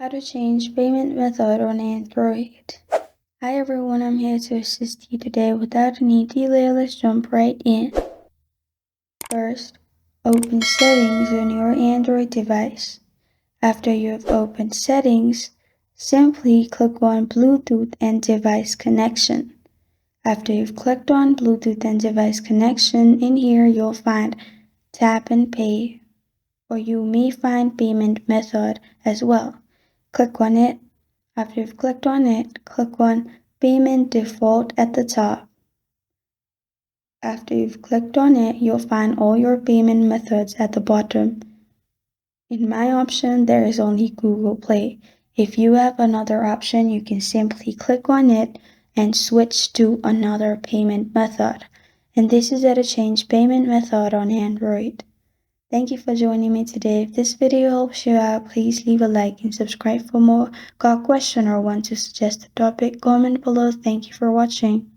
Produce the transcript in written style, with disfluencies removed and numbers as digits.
How to change payment method on Android. Hi everyone, I'm here to assist you today. Without any delay, let's jump right in. First, open settings on your Android device. After you have opened settings, simply click on Bluetooth and device connection. After you've clicked on Bluetooth and device connection, in here you'll find tap and pay, or you may find payment method as well. Click on it. After you've clicked on it, click on Payment Default at the top. After you've clicked on it, you'll find all your payment methods at the bottom. In my option, there is only Google Play. If you have another option, you can simply click on it and switch to another payment method. And this is how to change payment method on Android. Thank you for joining me today. If this video helps you out, please leave a like and subscribe for more. Got a question or want to suggest a topic? Comment below. Thank you for watching.